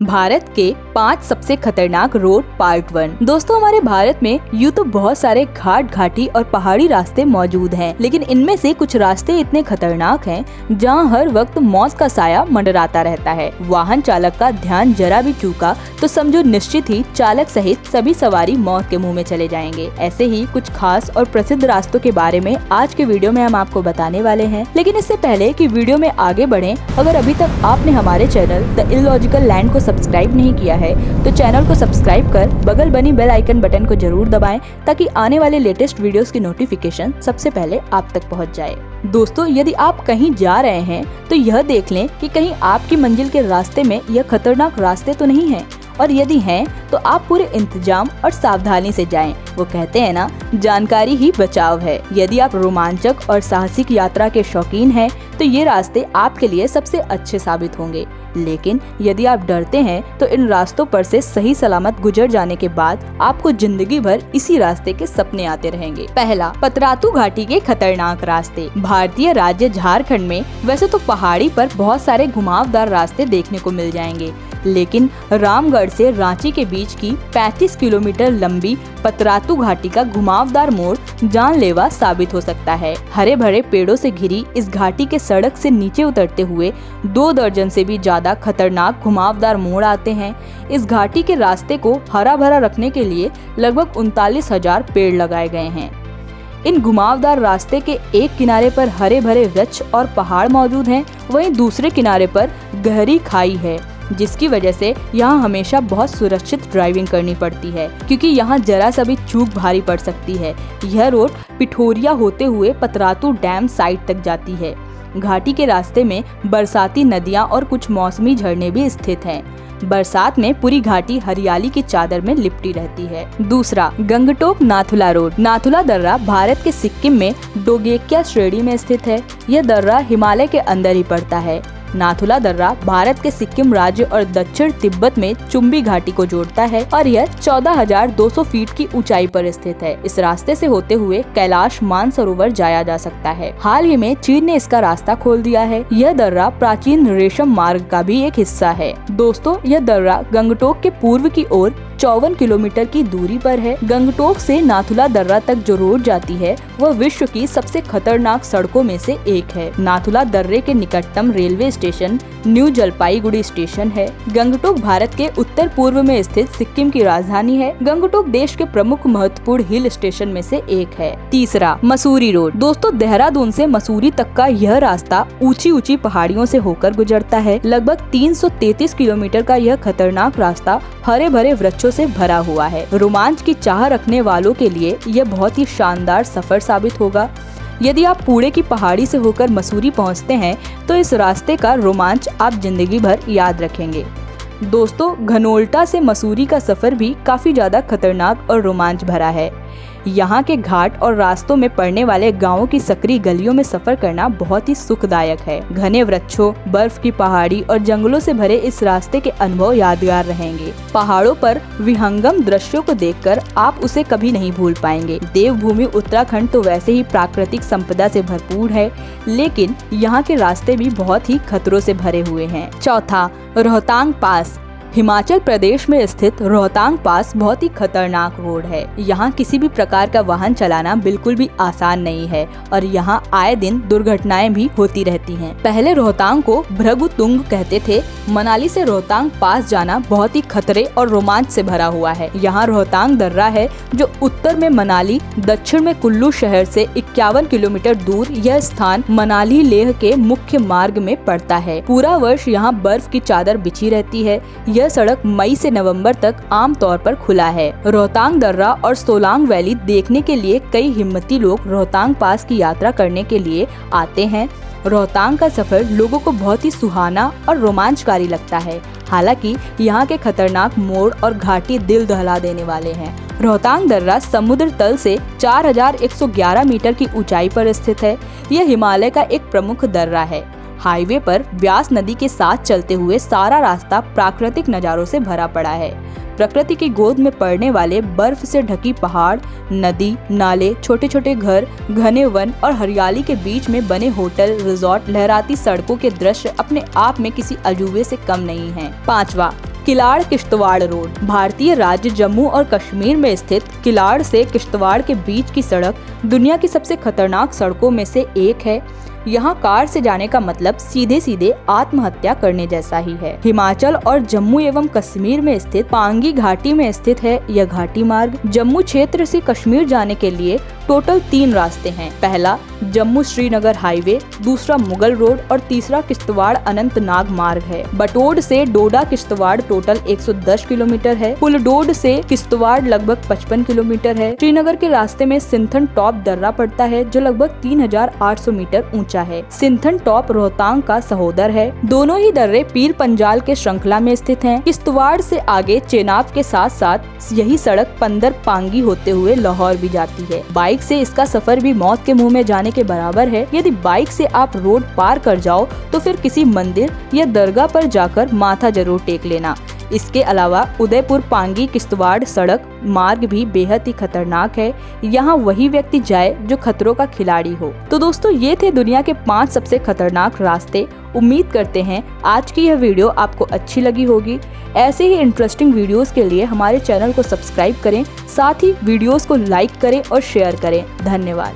भारत के 5 सबसे खतरनाक रोड पार्ट 1। दोस्तों, हमारे भारत में यूँ तो बहुत सारे घाट घाटी और पहाड़ी रास्ते मौजूद हैं, लेकिन इनमें से कुछ रास्ते इतने खतरनाक हैं जहां हर वक्त मौत का साया मंडराता रहता है। वाहन चालक का ध्यान जरा भी चूका तो समझो निश्चित ही चालक सहित सभी सवारी मौत के मुँह में चले जाएंगे। ऐसे ही कुछ खास और प्रसिद्ध रास्तों के बारे में आज के वीडियो में हम आपको बताने वाले हैं। लेकिन इससे पहले कि वीडियो में आगे बढ़ें, अगर अभी तक आपने हमारे चैनल द इलॉजिकल लैंड को सब्सक्राइब नहीं किया है तो चैनल को सब्सक्राइब कर बगल बनी बेल आइकन बटन को जरूर दबाएं ताकि आने वाले लेटेस्ट वीडियोस की नोटिफिकेशन सबसे पहले आप तक पहुंच जाए। दोस्तों, यदि आप कहीं जा रहे हैं तो यह देख लें कि कहीं आपकी मंजिल के रास्ते में यह खतरनाक रास्ते तो नहीं है, और यदि हैं तो आप पूरे इंतजाम और सावधानी से जाएं। वो कहते हैं ना, जानकारी ही बचाव है। यदि आप रोमांचक और साहसिक यात्रा के शौकीन हैं तो ये रास्ते आपके लिए सबसे अच्छे साबित होंगे। लेकिन यदि आप डरते हैं तो इन रास्तों पर से सही सलामत गुजर जाने के बाद आपको जिंदगी भर इसी रास्ते के सपने आते रहेंगे। पहला, पतरातू घाटी के खतरनाक रास्ते। भारतीय राज्य झारखंड में वैसे तो पहाड़ी पर बहुत सारे घुमावदार रास्ते देखने को मिल जाएंगे, लेकिन रामगढ़ से रांची के बीच की 35 किलोमीटर लंबी पतरातू घाटी का घुमावदार मोड़ जानलेवा साबित हो सकता है। हरे भरे पेड़ों से घिरी इस घाटी के सड़क से नीचे उतरते हुए 2 दर्जन से भी ज्यादा खतरनाक घुमावदार मोड़ आते हैं। इस घाटी के रास्ते को हरा भरा रखने के लिए लगभग 39,000 पेड़ लगाए गए हैं। इन घुमावदार रास्ते के एक किनारे पर हरे भरे वृक्ष और पहाड़ मौजूद हैं, वहीं दूसरे किनारे पर गहरी खाई है, जिसकी वजह से यहाँ हमेशा बहुत सुरक्षित ड्राइविंग करनी पड़ती है, क्योंकि यहाँ जरा सा भी चूक भारी पड़ सकती है। यह रोड पिठोरिया होते हुए पतरातू डैम साइट तक जाती है। घाटी के रास्ते में बरसाती नदियाँ और कुछ मौसमी झरने भी स्थित हैं। बरसात में पूरी घाटी हरियाली की चादर में लिपटी रहती है। दूसरा, गंगटोक नाथुला रोड। नाथुला दर्रा भारत के सिक्किम में डोगेकिया श्रेणी में स्थित है। यह दर्रा हिमालय के अंदर ही पड़ता है। नाथुला दर्रा भारत के सिक्किम राज्य और दक्षिण तिब्बत में चुम्बी घाटी को जोड़ता है और यह 14,200 फीट की ऊंचाई पर स्थित है। इस रास्ते से होते हुए कैलाश मानसरोवर जाया जा सकता है। हाल ही में चीन ने इसका रास्ता खोल दिया है। यह दर्रा प्राचीन रेशम मार्ग का भी एक हिस्सा है। दोस्तों, यह दर्रा गंगटोक के पूर्व की ओर 54 किलोमीटर की दूरी पर है। गंगटोक से नाथुला दर्रा तक जो रोड जाती है वह विश्व की सबसे खतरनाक सड़कों में से एक है। नाथुला दर्रे के निकटतम railway station new Jalpaiguri station है। गंगटोक भारत के उत्तर पूर्व में स्थित सिक्किम की राजधानी है। गंगटोक देश के प्रमुख महत्वपूर्ण हिल स्टेशन में से एक है। तीसरा, मसूरी रोड। दोस्तों, देहरादून से मसूरी तक का यह रास्ता ऊंची ऊंची पहाड़ियों से होकर गुजरता है। लगभग 333 किलोमीटर का यह खतरनाक रास्ता हरे भरे वृक्षों से भरा हुआ है। रोमांच की चाह रखने वालों के लिए यह बहुत ही शानदार सफर साबित होगा। यदि आप पुणे की पहाड़ी से होकर मसूरी पहुंचते हैं तो इस रास्ते का रोमांच आप जिंदगी भर याद रखेंगे। दोस्तों, घनोल्टा से मसूरी का सफर भी काफी ज्यादा खतरनाक और रोमांच भरा है। यहाँ के घाट और रास्तों में पड़ने वाले गांवों की सकरी गलियों में सफर करना बहुत ही सुखदायक है। घने वृक्षों, बर्फ की पहाड़ी और जंगलों से भरे इस रास्ते के अनुभव यादगार रहेंगे। पहाड़ों पर विहंगम दृश्यों को देखकर आप उसे कभी नहीं भूल पाएंगे। देवभूमि उत्तराखंड तो वैसे ही प्राकृतिक संपदा से भरपूर है, लेकिन यहाँ के रास्ते भी बहुत ही खतरों से भरे हुए हैं। चौथा, रोहतांग पास। हिमाचल प्रदेश में स्थित रोहतांग पास बहुत ही खतरनाक रोड है। यहाँ किसी भी प्रकार का वाहन चलाना बिल्कुल भी आसान नहीं है और यहाँ आए दिन दुर्घटनाएं भी होती रहती हैं। पहले रोहतांग को भृगुतुंग कहते थे। मनाली से रोहतांग पास जाना बहुत ही खतरे और रोमांच से भरा हुआ है। यहाँ रोहतांग दर्रा है जो उत्तर में मनाली, दक्षिण में कुल्लू शहर से 51 किलोमीटर दूर। यह स्थान मनाली लेह के मुख्य मार्ग में पड़ता है। पूरा वर्ष यहाँ बर्फ की चादर बिछी रहती है। यह सड़क मई से नवंबर तक आम तौर पर खुला है। रोहतांग दर्रा और सोलांग वैली देखने के लिए कई हिम्मती लोग रोहतांग पास की यात्रा करने के लिए आते हैं। रोहतांग का सफर लोगों को बहुत ही सुहाना और रोमांचकारी लगता है। हालांकि यहाँ के खतरनाक मोड़ और घाटी दिल दहला देने वाले हैं। रोहतांग दर्रा समुद्र तल से 4,111 मीटर की ऊंचाई पर स्थित है। यह हिमालय का एक प्रमुख दर्रा है। हाईवे पर व्यास नदी के साथ चलते हुए सारा रास्ता प्राकृतिक नज़ारों से भरा पड़ा है। प्रकृति की गोद में पड़ने वाले बर्फ से ढकी पहाड़, नदी, नाले, छोटे छोटे घर, घने वन और हरियाली के बीच में बने होटल, रिजॉर्ट, लहराती सड़कों के दृश्य अपने आप में किसी अजूबे से कम नहीं हैं। 5वां, किलाड़ किश्तवाड़ रोड भारतीय राज्य जम्मू और कश्मीर में स्थित किलाड़ से किश्तवाड़ के बीच की सड़क दुनिया की सबसे खतरनाक सड़कों में से एक है। यहाँ कार से जाने का मतलब सीधे सीधे आत्महत्या करने जैसा ही है। हिमाचल और जम्मू एवं कश्मीर में स्थित पांगी घाटी में स्थित है यह घाटी मार्ग। जम्मू क्षेत्र से कश्मीर जाने के लिए टोटल 3 रास्ते हैं। पहला जम्मू श्रीनगर हाईवे, दूसरा मुगल रोड और तीसरा किश्तवाड़ अनंतनाग मार्ग है। बटोड से डोडा किश्तवाड़ टोटल 110 किलोमीटर है। पुलडोड से किश्तवाड़ लगभग 55 किलोमीटर है। श्रीनगर के रास्ते में सिंथन टॉप दर्रा पड़ता है जो लगभग 3800 मीटर ऊंचा है। सिंथन टॉप रोहतांग का सहोदर है। दोनों ही दर्रे पीर पंजाल के श्रृंखला में स्थित हैं। किश्तवाड़ से आगे चेनाब के साथ साथ यही सड़क पंदर पांगी होते हुए लाहौर भी जाती है। बाइक से इसका सफर भी मौत के मुंह में जाने के बराबर है। यदि बाइक से आप रोड पार कर जाओ तो फिर किसी मंदिर या दरगाह पर जाकर माथा जरूर टेक लेना। इसके अलावा उदयपुर पांगी किश्तवाड़ सड़क मार्ग भी बेहद ही खतरनाक है। यहाँ वही व्यक्ति जाए जो खतरों का खिलाड़ी हो। तो दोस्तों ये थे दुनिया के 5 सबसे खतरनाक रास्ते। उम्मीद करते हैं आज की यह वीडियो आपको अच्छी लगी होगी। ऐसे ही इंटरेस्टिंग वीडियोस के लिए हमारे चैनल को सब्सक्राइब करें, साथ ही वीडियोस को लाइक करें और शेयर करें। धन्यवाद।